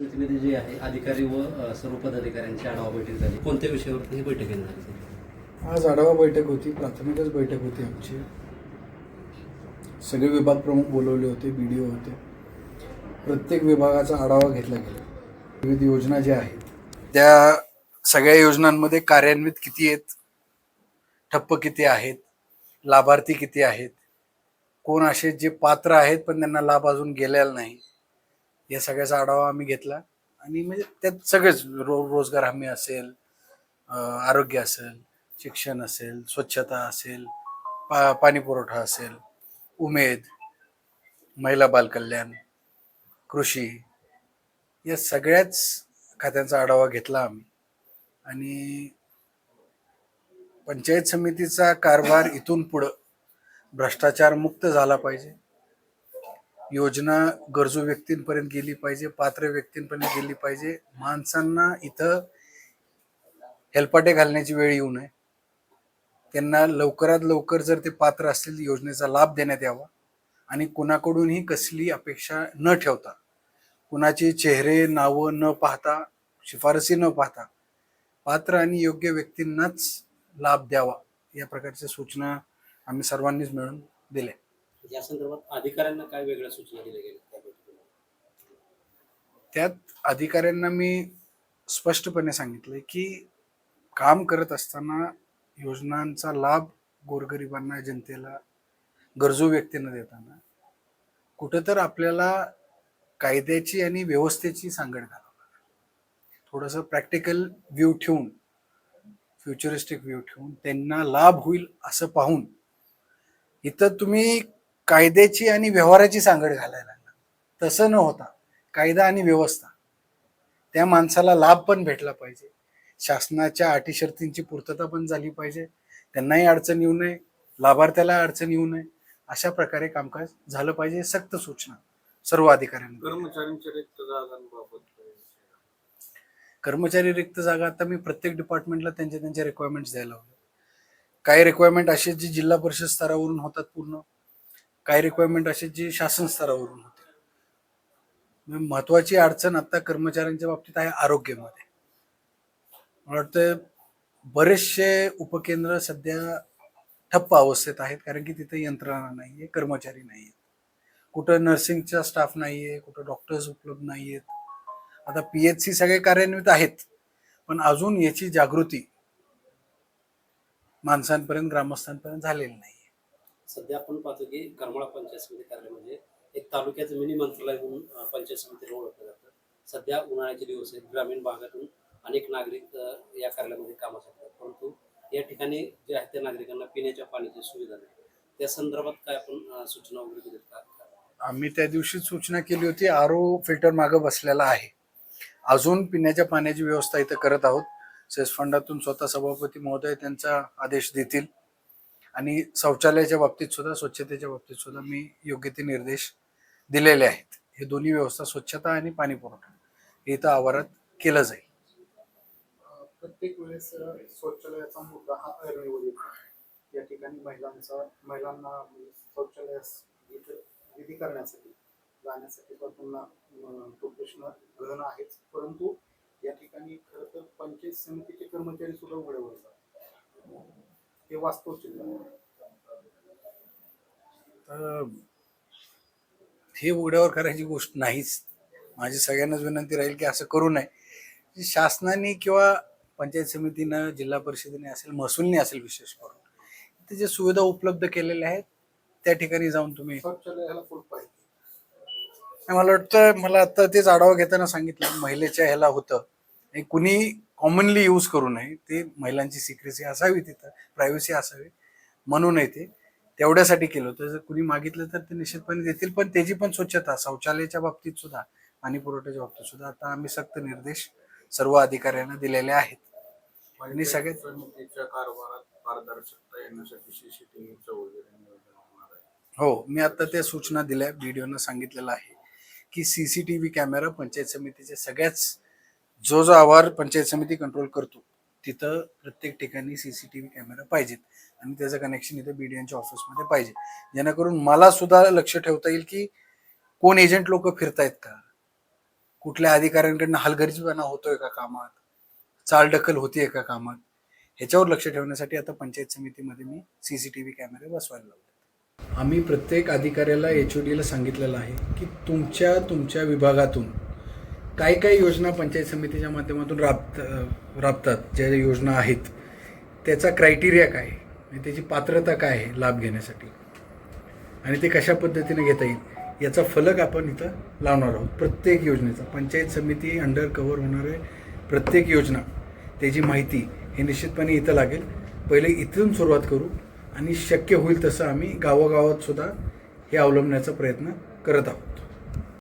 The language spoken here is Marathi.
प्रतिनिधी जे आहे अधिकारी व सर्व पदाधिकाऱ्यांची आढावा बैठक झाली. कोणत्या विषयावरती ही बैठक घेण्यात आली? आज आढावा बैठक होती, प्राथमिकच बैठक होती आमची. सगळे विभाग प्रमुख बोलवले होते, BDO होते. प्रत्येक विभागाचा आढावा घेतला गेला. विविध योजना ज्या आहेत त्या सगळ्या योजनांमध्ये कार्यान्वित किती आहेत, ठप्प किती आहेत, लाभार्थी किती आहेत, कोण असे जे पात्र आहेत पण त्यांना लाभ अजून गेलेला नाही, या सगळ्याचा आढावा आम्ही घेतला. आणि म्हणजे त्यात सगळेच रोजगार हमी असेल, आरोग्य असेल, शिक्षण असेल, स्वच्छता असेल, पाणी पुरवठा असेल, उमेद, महिला बालकल्याण, कृषी, या सगळ्याच खात्यांचा आढावा घेतला आम्ही. आणि पंचायत समितीचा कारभार इथून पुढं भ्रष्टाचार मुक्त झाला पाहिजे. योजना गरजू व्यक्तींपर्यंत गेली पाहिजे, पात्र व्यक्तींपर्यंत गेली पाहिजे. माणसांना इथं हेलपाटे घालण्याची वेळ येऊ नये. त्यांना लवकरात लवकर जर ते पात्र असतील योजनेचा लाभ देण्यात यावा. आणि कुणाकडूनही कसली अपेक्षा न ठेवता, कुणाचे चेहरे नावं न पाहता, शिफारसी न पाहता पात्र आणि योग्य व्यक्तींनाच लाभ द्यावा, या प्रकारच्या सूचना आम्ही सर्वांनीच मिळून दिल्या. या संदर्भात अधिकाऱ्यांना काय वेगळ्या सूचना दिल्या गेल्या त्या बैठकीत? त्यात अधिकाऱ्यांना मी स्पष्टपणे सांगितलंय की काम करत असताना योजनांचा लाभ गोरगरिबांना, जनतेला, गरजू व्यक्तींना देताना कुठं तर आपल्याला कायद्याची आणि व्यवस्थेची सांगड घालावं. थोडंसं प्रॅक्टिकल व्ह्यू ठेवून, फ्युचरिस्टिक व्ह्यू ठेवून त्यांना लाभ होईल असं पाहून इथं तुम्ही कायद्याची आणि व्यवहाराची सांगड घालायला लागला. तसं न होता कायदा आणि व्यवस्था, त्या माणसाला लाभ पण भेटला पाहिजे, शासनाच्या अटी शर्तींची पूर्तता पण झाली पाहिजे, त्यांनाही अडचण येऊ नये, लाभार्थ्याला अडचण येऊ नये, अशा प्रकारे कामकाज झालं पाहिजे. सक्त सूचना सर्व अधिकाऱ्यांना. कर्मचाऱ्यांच्या रिक्त जागांबाबत कर्मचारी रिक्त जागा आता मी प्रत्येक डिपार्टमेंटला त्यांच्या रिक्वायरमेंट्स द्यायला लावले. काही रिक्वायरमेंट असे जी जिल्हा परिषद स्तरावरून होतात पूर्ण, काही रिक्वायरमेंट असे जी शासन स्तरावरून होते. महत्वाची अडचण आता कर्मचाऱ्यांच्या बाबतीत आहे आरोग्यामध्ये. मला वाटतं बरेचसे उपकेंद्र सध्या ठप्प अवस्थेत आहेत, कारण की तिथे यंत्रणा नाहीये, कर्मचारी नाहीये, कुठं नर्सिंगचा स्टाफ नाहीये, कुठं डॉक्टर्स उपलब्ध नाहीयेत. आता PHC सगळे कार्यान्वित आहेत, पण अजून याची जागृती माणसांपर्यंत, ग्रामस्थांपर्यंत झालेली नाही. सध्या आपण पाहतो की करमाळा पंचायत समिती कार्यालय म्हणजे एक तालुक्याचं मिनी मंत्रालय म्हणून पंचायत समितीला ओळखलं जातं. सध्या उन्हाळ्याचे दिवस आहेत, ग्रामीण भागातून अनेक नागरिक या कार्यालयामध्ये कामासाठी आहेत, परंतु या ठिकाणी जे आहेत त्या नागरिकांना पिण्याच्या पाण्याची सुविधा नाही. त्या संदर्भात काय आपण सूचना वगैरे दिल्यात का? आम्ही त्या दिवशी सूचना केली होती. RO फिल्टर मागं बसलेला आहे. अजून पिण्याच्या पाण्याची व्यवस्था इथं करत आहोत. सेस फंडातून स्वतः सभापती महोदय त्यांचा आदेश देतील. आणि शौचालयाच्या बाबतीत सुद्धा, स्वच्छतेच्या बाबतीत सुद्धा मी योग्य ते निर्देश दिलेले आहेत. हे दोन्ही व्यवस्था, स्वच्छता आणि पाणी पुरवठा, हे इथं आवारात केलं जाईल. प्रत्येक वेळेस शौचालयाचा मुद्दा हा ऐरणीवर येतो. या ठिकाणी महिलांना शौचालयास विधी करण्यासाठी जाण्यासाठी पुन्हा तो प्रश्न गहन आहेच, परंतु या ठिकाणी खरं तर पंचायत समितीचे कर्मचारी सुद्धा उघडे होतात. हे वास्तव चित्र हे उघड्यावर करायची गोष्ट नाहीच. माझी सगळ्यांनाच विनंती राहील की असं करू नये. शासनाने किंवा पंचायत समितीनं, जिल्हा परिषदेने असेल, महसूलने असेल, विशेष करून ते जे सुविधा उपलब्ध केलेल्या आहेत त्या ठिकाणी जाऊन तुम्ही शौचालयाला फुल पाहिजे. मला वाटतं, मला आता तेच आढावा घेताना सांगितलं, महिलेच्या ह्याला होतं, कुणी कॉमनली यूज करू नये, ते महिलांची सिक्रेसी असावी, तिथं प्रायव्हसी असावी म्हणूनही ते तेवढ्यासाठी केलं होतं. जर कुणी मागितलं तर ते निश्चितपणे देतील, पण त्याची पण स्वच्छता, शौचालयाच्या बाबतीत सुद्धा, पाणी पुरवठ्याच्या बाबतीत सुद्धा आता आम्ही सक्त निर्देश सर्व अधिकाऱ्यांना दिलेले आहेत. आणि सगळ्यात समितीच्या कारभारात पारदर्शकता येण्यासाठी CCTVचं वगैरे नियोजन होणार आहे. हो, मी आता त्या सूचना दिल्या, BDOनं सांगितलेलं आहे की CCTV कॅमेरा पंचायत समितीचे सगळ्याच, जो आवार पंचायत समिती कंट्रोल करतो तिथं प्रत्येक ठिकाणी CCTV कॅमेरा पाहिजेत. आणि त्याचं कनेक्शन इथं BDOच्या ऑफिसमध्ये पाहिजे, जेणेकरून मला सुद्धा लक्ष ठेवता येईल की कोण एजंट लोक फिरतायत का, कुठल्या अधिकाऱ्यांकडनं हलगर्जीपणा होतोय का कामात, चालढकल होतीये का कामात, ह्याच्यावर लक्ष ठेवण्यासाठी आता पंचायत समितीमध्ये मी CCTV कॅमेरे बसवायला लावले. आम्ही प्रत्येक अधिकाऱ्याला HODला सांगितलेलं आहे की तुमच्या विभागातून काय काय योजना पंचायत समितीच्या माध्यमातून राबतात, ज्या योजना आहेत त्याचा क्रायटेरिया काय आहे, म्हणजे त्याची पात्रता काय आहे लाभ घेण्यासाठी, आणि ते कशा पद्धतीने घेता येईल याचा फलक आपण इथं लावणार आहोत. प्रत्येक योजनेचा पंचायत समिती अंडर कव्हर होणारे प्रत्येक योजना त्याची माहिती हे निश्चितपणे इथं लागेल. पहिले इथून सुरुवात करू आणि शक्य होईल तसं आम्ही गावोगावात सुद्धा हे अवलंबण्याचा प्रयत्न करत आहोत.